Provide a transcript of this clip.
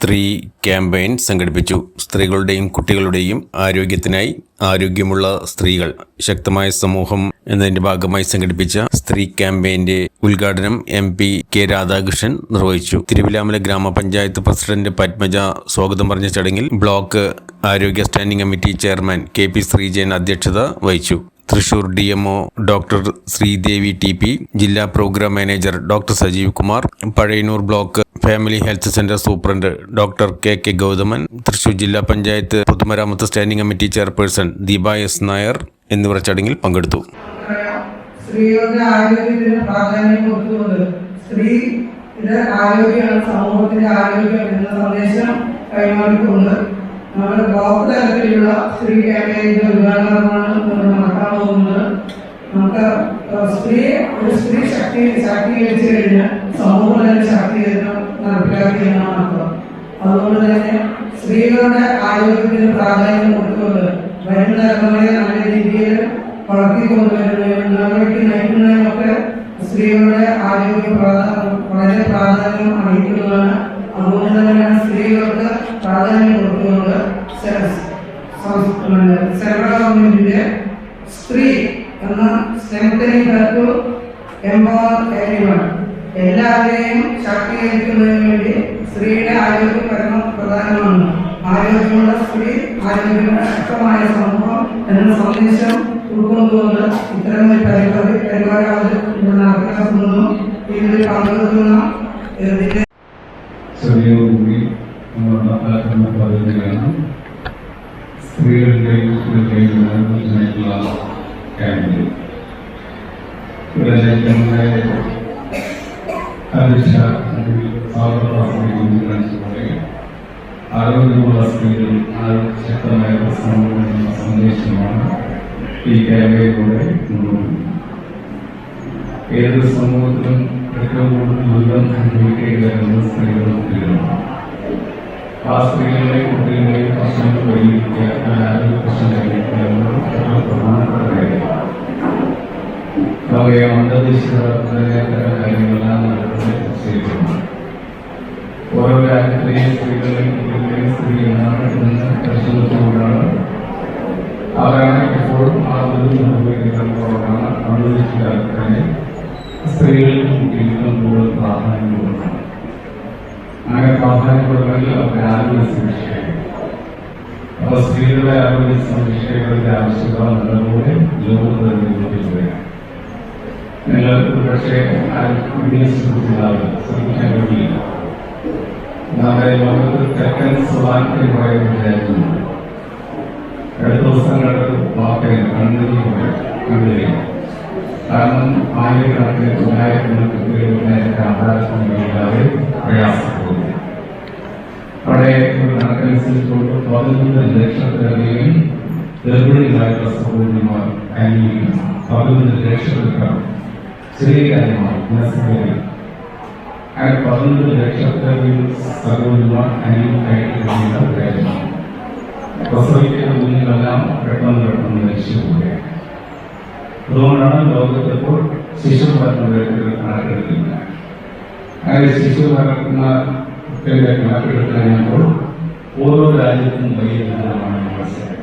സ്ത്രീ ക്യാമ്പയിൻ സംഘടിപ്പിച്ചു. സ്ത്രീകളുടെയും കുട്ടികളുടെയും ആരോഗ്യത്തിനായി ആരോഗ്യമുള്ള സ്ത്രീകൾ ശക്തമായ സമൂഹം എന്നതിന്റെ ഭാഗമായി സംഘടിപ്പിച്ച സ്ത്രീ ക്യാമ്പയിന്റെ ഉദ്ഘാടനം MP കെ രാധാകൃഷ്ണൻ നിർവഹിച്ചു. തിരുവിലാമല ഗ്രാമപഞ്ചായത്ത് പ്രസിഡന്റ് പത്മജ സ്വാഗതം പറഞ്ഞ ചടങ്ങിൽ ബ്ലോക്ക് ആരോഗ്യ standing committee chairman KP Sreejayan അധ്യക്ഷത വഹിച്ചു. Thrissur DMO doctor Sreedevi TP, ജില്ലാ programme manager doctor Sajeev Kumar, Pazhayannur block family health centre superintendent doctor KK Gauthaman, Thrissur ജില്ലാ പഞ്ചായത്ത് പൊതുമരാമത്ത് standing committee chairperson Deepa S Nair എന്നിവർ ചടങ്ങിൽ പങ്കെടുത്തു. സ്ത്രീകളുടെ ആരോഗ്യത്തിന് പ്രാധാന്യം കൊടുത്തുകൊണ്ട് സ്ത്രീയുടെ ആരോഗ്യമാണ് സമൂഹത്തിന്റെ ആരോഗ്യം എന്ന സന്ദേശം കൈമാറിക്കൊണ്ട് നമ്മുടെ ബ്ലോക്ക് തലത്തിലുള്ള സ്ത്രീ ക്യാമ്പയിന്റെ ഉദ്ഘാടനമാണ് നടക്കാൻ പോകുന്നത്. നമുക്ക് ഒരു സ്ത്രീ ശാക്തീകരിച്ചു കഴിഞ്ഞാൽ സമൂഹം തന്നെ ശാക്തീകരണം നടപ്പിലാക്കിയെന്നാണ് അർത്ഥം. അതുകൊണ്ട് തന്നെ സ്ത്രീകളുടെ ആരോഗ്യത്തിന് പ്രാധാന്യം കൊടുത്തുകൊണ്ട് വരും തലമുറയെ നല്ല രീതിയിൽ വളർത്തിക്കൊണ്ടുവരുന്നതിനും നയിക്കുന്നതിനൊക്കെ സ്ത്രീകളുടെ ആരോഗ്യം വളരെ പ്രാധാന്യം അർഹിക്കുന്നതാണ്. അതുകൊണ്ട് തന്നെയാണ് സ്ത്രീകൾക്ക് പ്രാധാന്യം കൊടുത്തുകൊണ്ട് സെൻട്രൽ ഗവൺമെന്റിന്റെ സ്ത്രീ എന്ന സ്ട്രെങ്തനിങ് ടു എംപവർ എവരിവൺ, എല്ലാവരെയും ശാക്തീകരിക്കുന്നതിന് വേണ്ടി സ്ത്രീയുടെ ആരോഗ്യം പ്രധാനമാണ്. ആരോഗ്യമുള്ള സ്ത്രീ ആരോഗ്യമുള്ള ശക്തമായ സമൂഹം എന്ന സന്ദേശം ഉൾക്കൊണ്ടുകൊണ്ട് ഇത്തരമൊരു പരിപാടി നടപ്പിലാക്കുന്നതും ഇതിൽ പങ്കെടുക്കുന്ന ചെറിയോടുകൂടി നമ്മൾ നടപ്പാക്കുന്ന പദ്ധതികളാണ് സ്ത്രീകളുടെയും കുട്ടികളുടെയും ക്യാമ്പ്. ഇവിടെ നമ്മുടെ ആരോഗ്യമുള്ള സ്ത്രീകൾ ശക്തമായ പ്രശ്നങ്ങളുള്ള സന്ദേശമാണ് ഈ ക്യാമ്പയിലൂടെ മുന്നോട്ട്. ഏത് സമൂഹത്തിലും ഏറ്റവും കൂടുതൽ ദുരിതം അനുഭവിക്കേണ്ടി വരുന്നത് സ്ത്രീകളും കുട്ടികളുമാണ്. ആ സ്ത്രീകളെയും കുട്ടികളെയും പ്രശ്നങ്ങൾ പരിഹരിക്കുക, ആരോഗ്യ പ്രശ്നം പരിഹരിക്കുക എന്നത് ഏറ്റവും പ്രധാനപ്പെട്ട കാര്യമാണ്. അവയെ അന്തർദേശീയ കാര്യങ്ങളെല്ലാം ചെയ്തിട്ടുണ്ട്. ഓരോ രാജ്യത്തെയും സ്ത്രീകളെയും കുട്ടികളെയും സ്ത്രീ എന്നാണ് ഇന്ന് പരിശോധിച്ചുകൊണ്ടാണ് അവരാണ് എപ്പോഴും ആ ദുരിതം അനുഭവിക്കുന്നവരാണ്. അന്തർദേശീയ കാര്യത്തിന് സ്ത്രീകൾക്കും കുട്ടികൾക്കും കൂടുതൽ പ്രാധാന്യം കൊടുക്കണം. അങ്ങനെ പ്രാധാന്യം കൊടുക്കണമെങ്കിൽ അവരുടെ ആരോഗ്യം സംരക്ഷിക്കണം. അപ്പോൾ സ്ത്രീകളുടെ ആരോഗ്യ സംരക്ഷിക്കേണ്ടതിന്റെ ആവശ്യകത നല്ലപോലെ ലോകത്തിൽ നിങ്ങൾക്ക് പക്ഷേ ശ്രദ്ധിക്കാൻ കഴിയില്ല. നമ്മുടെ ലോകത്ത് തെക്കൻ സുഡാനിൽ പറയുന്ന രാജ്യമാണ്. അടുത്ത ദിവസങ്ങൾക്ക് വാക്കയിൽ കണ്ടുകഴിയും. കാരണം ആയിരക്കണക്കിന് തൊള്ളായിരക്കണക്കിന് ആധാരങ്ങളില്ലാതെ പ്രയാസപ്പെടുന്നു. അവിടെ ഒരു കണക്കനുസരിച്ചുകൊണ്ട് 11 ലക്ഷത്തിലധികം ഗർഭിണികളായിട്ടുള്ള സഹോദരിമാർ അനുഭവിക്കുന്നു. 11 ലക്ഷത്തിലാണ് ചെറിയ കാര്യമാണ്. അങ്ങനെ 11 ലക്ഷത്തിലധികം സഹോദരിമാർ അനുഭവിക്കേണ്ട കാര്യമാണ്. പ്രസവിക്കുന്ന കുഞ്ഞുങ്ങളെല്ലാം പെട്ടെന്ന് മരിച്ചു പോവുകയാണ്. അതുകൊണ്ടാണ് ലോകത്തിപ്പോൾ ശിശുമരണത്തിൽ കണക്കെടുക്കുന്നത്. അങ്ങനെ ശിശുമരണത്തിന്റെ കണക്കെടുത്ത് കഴിയുമ്പോൾ ഓരോ രാജ്യത്തും വലിയ ദുരിതമാണ് മനസ്സിലാക്കുന്നത്.